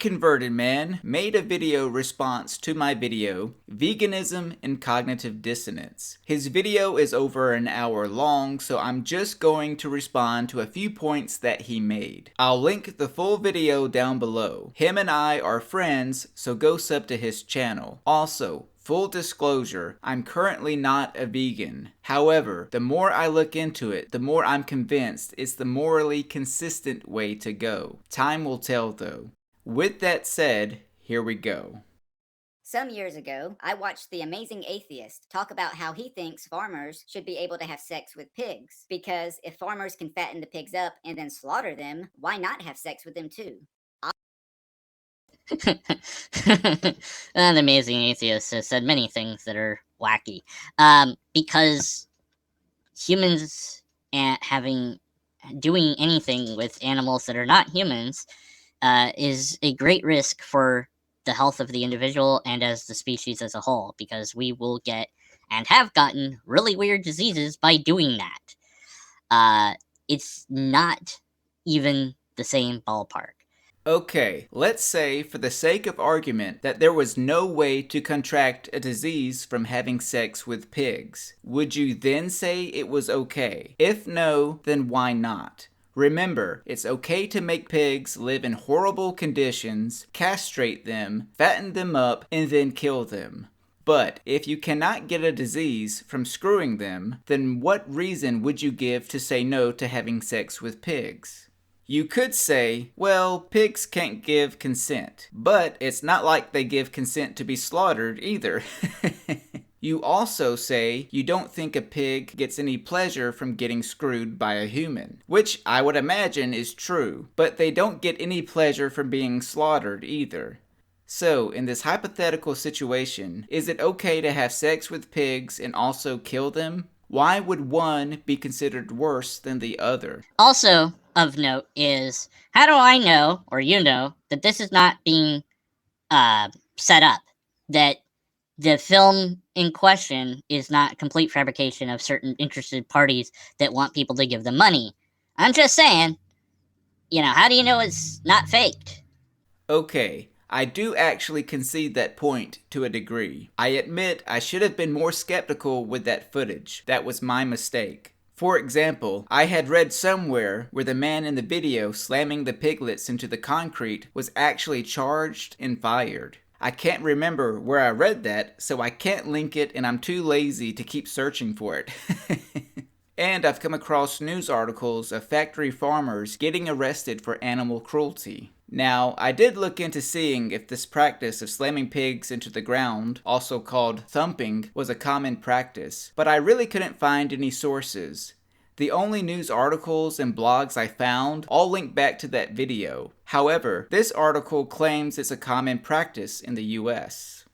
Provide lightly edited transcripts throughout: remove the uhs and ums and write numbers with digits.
Deconverted Man made a video response to my video, Veganism and Cognitive Dissonance. His video is over an hour long, so I'm just going to respond to a few points that he made. I'll link the full video down below. Him and I are friends, so go sub to his channel. Also, full disclosure, I'm currently not a vegan. However, the more I look into it, the more I'm convinced it's the morally consistent way to go. Time will tell though. With that said, here we go. Some years ago, I watched the amazing Atheist talk about how he thinks farmers should be able to have sex with pigs, because if farmers can fatten the pigs up and then slaughter them, why not have sex with them too? An amazing atheist has said many things that are wacky. Because humans doing anything with animals that are not humans is a great risk for the health of the individual and as the species as a whole, because we will get and have gotten really weird diseases by doing that. It's not even the same ballpark. Okay, let's say for the sake of argument that there was no way to contract a disease from having sex with pigs. Would you then say it was okay? If no, then why not? Remember, it's okay to make pigs live in horrible conditions, castrate them, fatten them up, and then kill them. But if you cannot get a disease from screwing them, then what reason would you give to say no to having sex with pigs? You could say, well, pigs can't give consent, but it's not like they give consent to be slaughtered either. You also say you don't think a pig gets any pleasure from getting screwed by a human, which I would imagine is true, but they don't get any pleasure from being slaughtered either. So, in this hypothetical situation, is it okay to have sex with pigs and also kill them? Why would one be considered worse than the other? Also of note is, how do I know, or you know, that this is not being set up? That the film in question is not complete fabrication of certain interested parties that want people to give them money? I'm just saying, how do you know it's not faked? Okay, I do actually concede that point to a degree. I admit I should have been more skeptical with that footage. That was my mistake. For example, I had read somewhere where the man in the video slamming the piglets into the concrete was actually charged and fired. I can't remember where I read that, so I can't link it and I'm too lazy to keep searching for it. And I've come across news articles of factory farmers getting arrested for animal cruelty. Now, I did look into seeing if this practice of slamming pigs into the ground, also called thumping, was a common practice, but I really couldn't find any sources. The only news articles and blogs I found all link back to that video. However, this article claims it's a common practice in the US.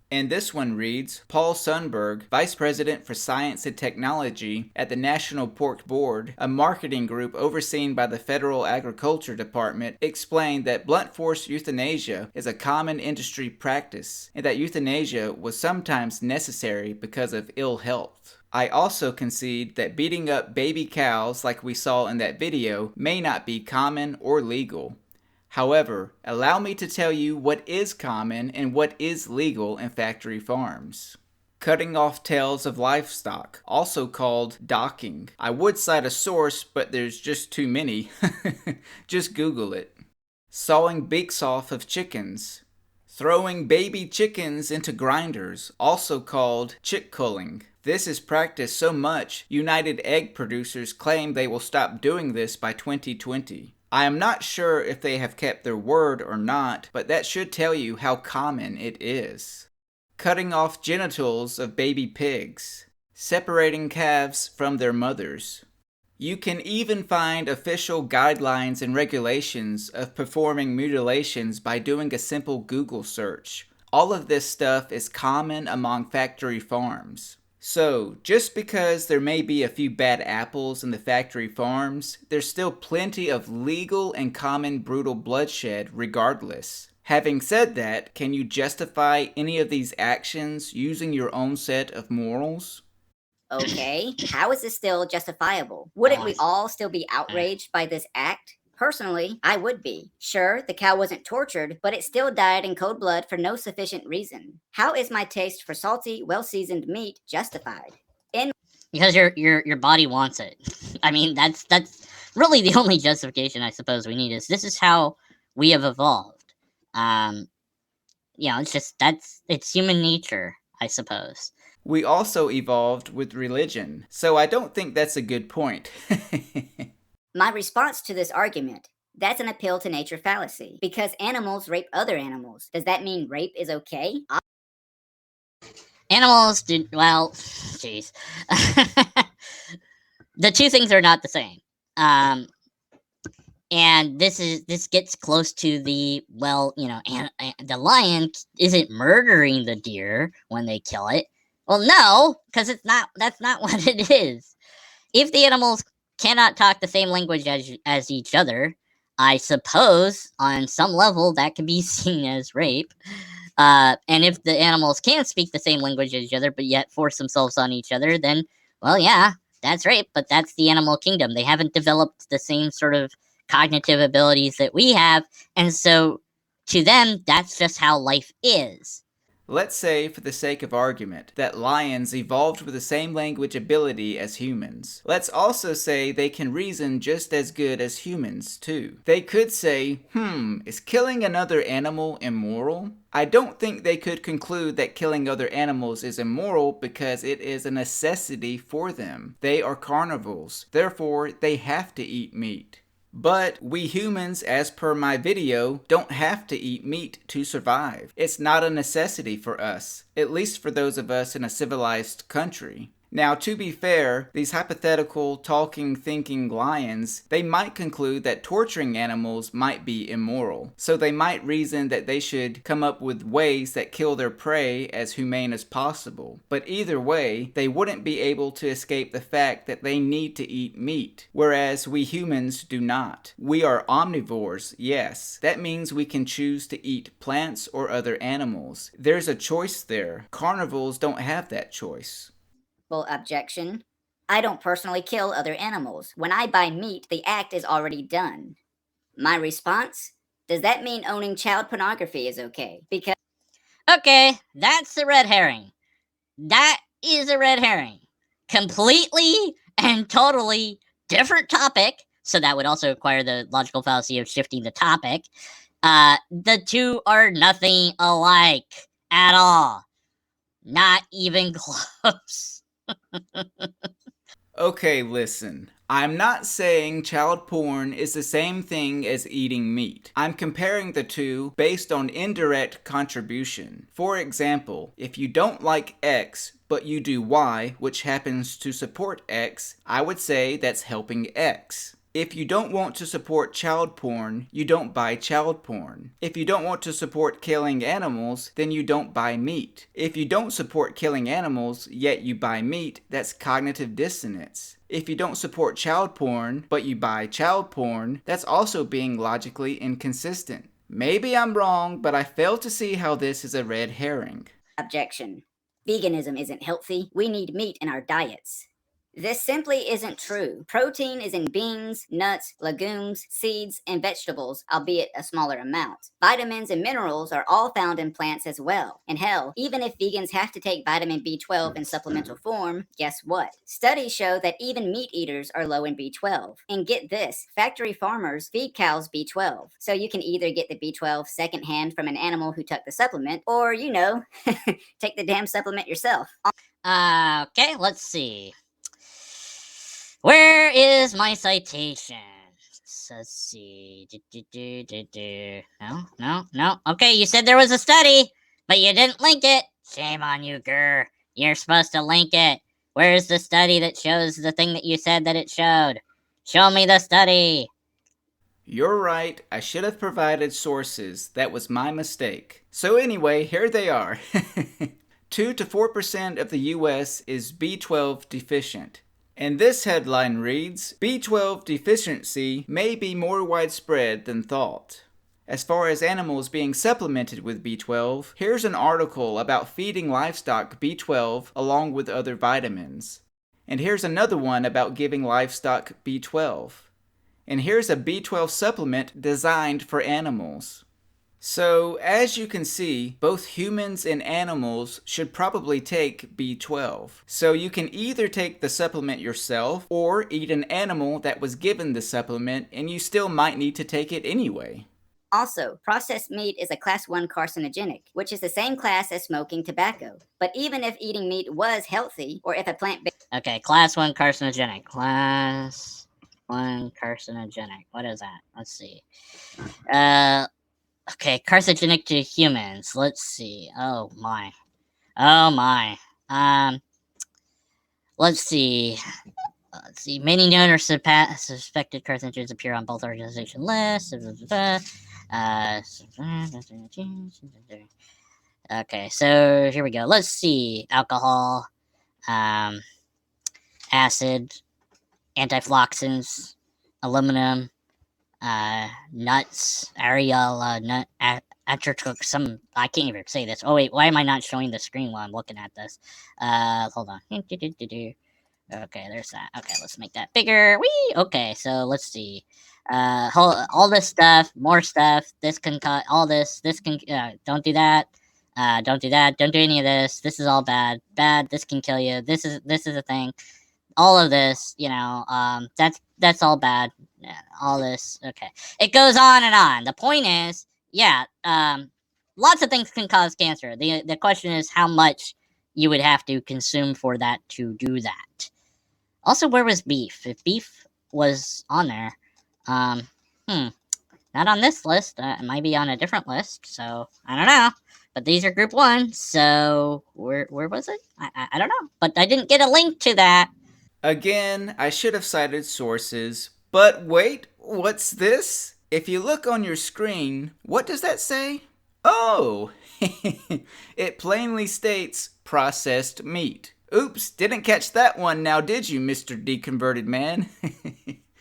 And this one reads, Paul Sundberg, Vice President for Science and Technology at the National Pork Board, a marketing group overseen by the Federal Agriculture Department, explained that blunt force euthanasia is a common industry practice, and that euthanasia was sometimes necessary because of ill health. I also concede that beating up baby cows like we saw in that video may not be common or legal. However, allow me to tell you what is common and what is legal in factory farms. Cutting off tails of livestock, also called docking. I would cite a source, but there's just too many. Just Google it. Sawing beaks off of chickens. Throwing baby chickens into grinders, also called chick culling. This is practiced so much, United Egg Producers claim they will stop doing this by 2020. I am not sure if they have kept their word or not, but that should tell you how common it is. Cutting off genitals of baby pigs. Separating calves from their mothers. You can even find official guidelines and regulations of performing mutilations by doing a simple Google search. All of this stuff is common among factory farms. So, just because there may be a few bad apples in the factory farms, there's still plenty of legal and common brutal bloodshed regardless. Having said that, can you justify any of these actions using your own set of morals? Okay, how is this still justifiable? Wouldn't we all still be outraged by this act? Personally, I would be. Sure, the cow wasn't tortured, but it still died in cold blood for no sufficient reason. How is my taste for salty, well-seasoned meat justified? Because your body wants it. I mean, that's really the only justification I suppose we need is this is how we have evolved. It's just it's human nature, I suppose. We also evolved with religion, so I don't think that's a good point. My response to this argument, that's an appeal to nature fallacy. Because animals rape other animals. Does that mean rape is okay? Animals do, well, jeez. The two things are not the same. And this gets close to the, the lion isn't murdering the deer when they kill it. Well, no, because that's not what it is. If the animals cannot talk the same language as each other, I suppose on some level that can be seen as rape. And if the animals can speak the same language as each other, but yet force themselves on each other, then, well, yeah, that's rape, but that's the animal kingdom. They haven't developed the same sort of cognitive abilities that we have, and so to them, that's just how life is. Let's say, for the sake of argument, that lions evolved with the same language ability as humans. Let's also say they can reason just as good as humans, too. They could say, is killing another animal immoral? I don't think they could conclude that killing other animals is immoral because it is a necessity for them. They are carnivores, therefore they have to eat meat. But we humans, as per my video, don't have to eat meat to survive. It's not a necessity for us, at least for those of us in a civilized country. Now, to be fair, these hypothetical, talking, thinking lions, they might conclude that torturing animals might be immoral. So they might reason that they should come up with ways that kill their prey as humane as possible. But either way, they wouldn't be able to escape the fact that they need to eat meat, whereas we humans do not. We are omnivores, yes. That means we can choose to eat plants or other animals. There's a choice there. Carnivores don't have that choice. Objection. I don't personally kill other animals. When I buy meat, the act is already done. My response? Does that mean owning child pornography is okay? Because okay, that's a red herring. That is a red herring. Completely and totally different topic. So that would also require the logical fallacy of shifting the topic. The two are nothing alike at all. Not even close. Okay, listen. I'm not saying child porn is the same thing as eating meat. I'm comparing the two based on indirect contribution. For example, if you don't like X, but you do Y, which happens to support X, I would say that's helping X. If you don't want to support child porn, you don't buy child porn. If you don't want to support killing animals, then you don't buy meat. If you don't support killing animals, yet you buy meat, that's cognitive dissonance. If you don't support child porn, but you buy child porn, that's also being logically inconsistent. Maybe I'm wrong, but I fail to see how this is a red herring. Objection. Veganism isn't healthy. We need meat in our diets. This simply isn't true. Protein is in beans, nuts, legumes, seeds, and vegetables, albeit a smaller amount. Vitamins and minerals are all found in plants as well. And hell, even if vegans have to take vitamin B12 in supplemental form, guess what? Studies show that even meat eaters are low in B12. And get this, factory farmers feed cows B12. So you can either get the B12 secondhand from an animal who took the supplement, or, take the damn supplement yourself. Okay, let's see. Where is my citation? Let's see. No. Okay, you said there was a study, but you didn't link it. Shame on you, Grr. You're supposed to link it. Where's the study that shows the thing that you said that it showed? Show me the study. You're right. I should have provided sources. That was my mistake. So anyway, here they are. 2 to 4% of the US is B12 deficient. And this headline reads, B12 deficiency may be more widespread than thought. As far as animals being supplemented with B12, here's an article about feeding livestock B12 along with other vitamins. And here's another one about giving livestock B12. And here's a B12 supplement designed for animals. So, as you can see, both humans and animals should probably take B12. So you can either take the supplement yourself or eat an animal that was given the supplement and you still might need to take it anyway. Also, processed meat is a class 1 carcinogenic, which is the same class as smoking tobacco. But even if eating meat was healthy, or if a plant-based... Okay, class 1 carcinogenic. Class 1 carcinogenic. What is that? Let's see. Okay, carcinogenic to humans. Let's see. Oh my. Let's see. Many known or suspected carcinogens appear on both organization lists. Okay, so here we go. Let's see. Alcohol, acid, antifloxins, aluminum, nuts, areola, nut, some, I can't even say this. Oh wait, why am I not showing the screen while I'm looking at this? Hold on. Okay, there's that. Okay, let's make that bigger. Whee! Okay, so let's see. All this stuff, more stuff. This can all this. This can. Don't do that. Don't do that. Don't do any of this. This is all bad. Bad. This can kill you. This is a thing. All of this, that's all bad. Yeah, all this. Okay, it goes on and on. The point is, lots of things can cause cancer. The question is how much you would have to consume for that to do that. Also, where was beef? If beef was on there, not on this list. It might be on a different list. So I don't know. But these are group 1. So where was it? I don't know. But I didn't get a link to that. Again, I should have cited sources. But wait, what's this? If you look on your screen, what does that say? Oh, it plainly states processed meat. Oops, didn't catch that one now, did you, Mr. Deconverted Man?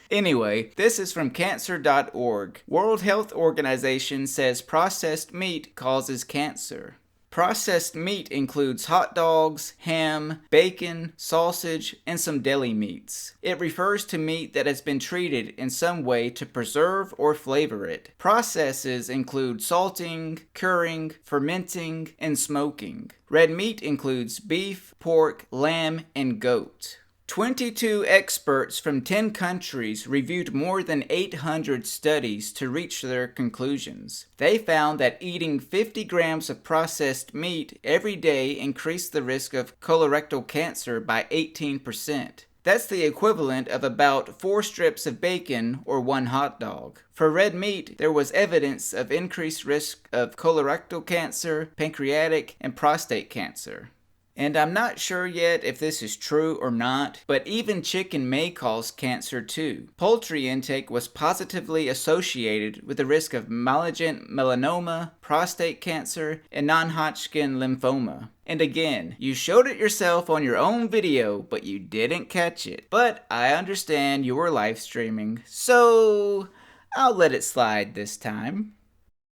Anyway, this is from cancer.org. World Health Organization says processed meat causes cancer. Processed meat includes hot dogs, ham, bacon, sausage, and some deli meats. It refers to meat that has been treated in some way to preserve or flavor it. Processes include salting, curing, fermenting, and smoking. Red meat includes beef, pork, lamb, and goat. 22 experts from 10 countries reviewed more than 800 studies to reach their conclusions. They found that eating 50 grams of processed meat every day increased the risk of colorectal cancer by 18%. That's the equivalent of about 4 strips of bacon or 1 hot dog. For red meat, there was evidence of increased risk of colorectal cancer, pancreatic, and prostate cancer. And I'm not sure yet if this is true or not, but even chicken may cause cancer too. Poultry intake was positively associated with the risk of malignant melanoma, prostate cancer, and non-Hodgkin lymphoma. And again, you showed it yourself on your own video, but you didn't catch it. But I understand you were live streaming, so I'll let it slide this time.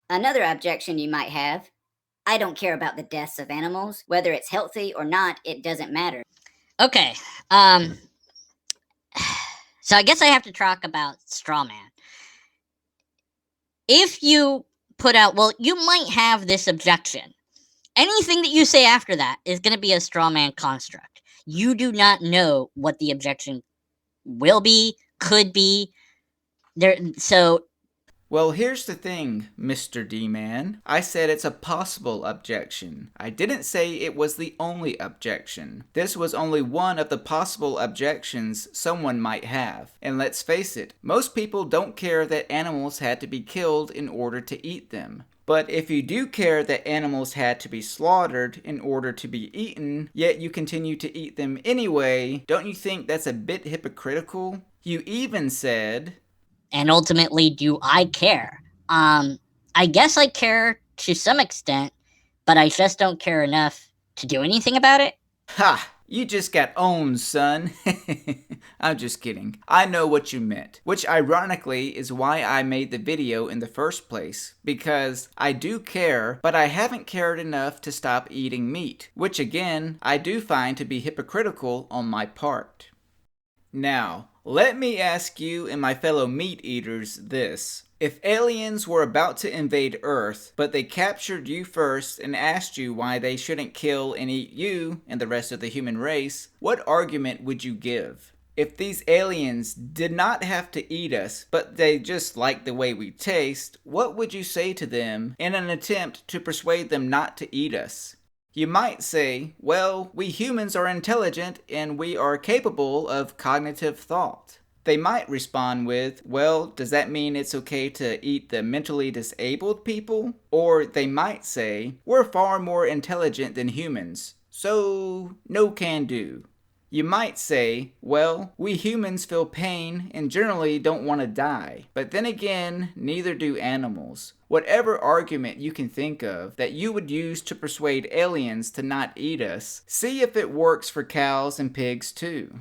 Another objection you might have: I don't care about the deaths of animals. Whether it's healthy or not, it doesn't matter. Okay, so I guess I have to talk about straw man. If you put out, well, you might have this objection. Anything that you say after that is going to be a straw man construct. You do not know what the objection will be, could be. Well, here's the thing, Mr. D-Man. I said it's a possible objection. I didn't say it was the only objection. This was only one of the possible objections someone might have. And let's face it, most people don't care that animals had to be killed in order to eat them. But if you do care that animals had to be slaughtered in order to be eaten, yet you continue to eat them anyway, don't you think that's a bit hypocritical? You even said... And ultimately, do I care? I guess I care to some extent, but I just don't care enough to do anything about it. Ha! You just got owned, son. I'm just kidding. I know what you meant. Which ironically is why I made the video in the first place. Because I do care, but I haven't cared enough to stop eating meat. Which again, I do find to be hypocritical on my part. Now, Let me ask you and my fellow meat eaters this. If aliens were about to invade Earth, but they captured you first and asked you why they shouldn't kill and eat you and the rest of the human race, what argument would you give? If these aliens did not have to eat us, but they just like the way we taste, what would you say to them in an attempt to persuade them not to eat us? You might say, well, we humans are intelligent and we are capable of cognitive thought. They might respond with, well, does that mean it's okay to eat the mentally disabled people? Or they might say, we're far more intelligent than humans, so no can do. You might say, well, we humans feel pain and generally don't want to die. But then again, neither do animals. Whatever argument you can think of that you would use to persuade aliens to not eat us, see if it works for cows and pigs too.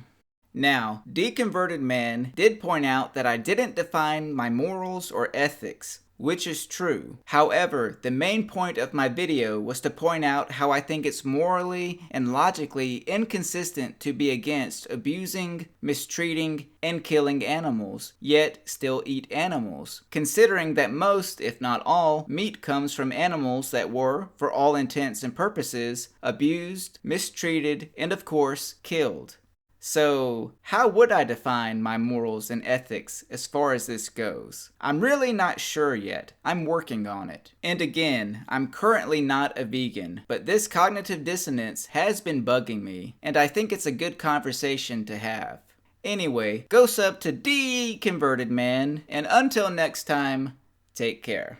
Now, Deconverted Man did point out that I didn't define my morals or ethics, which is true. However, the main point of my video was to point out how I think it's morally and logically inconsistent to be against abusing, mistreating, and killing animals, yet still eat animals, considering that most, if not all, meat comes from animals that were, for all intents and purposes, abused, mistreated, and of course, killed. So, how would I define my morals and ethics as far as this goes? I'm really not sure yet. I'm working on it. And again, I'm currently not a vegan, but this cognitive dissonance has been bugging me, and I think it's a good conversation to have. Anyway, go sub to Deconverted Man, and until next time, take care.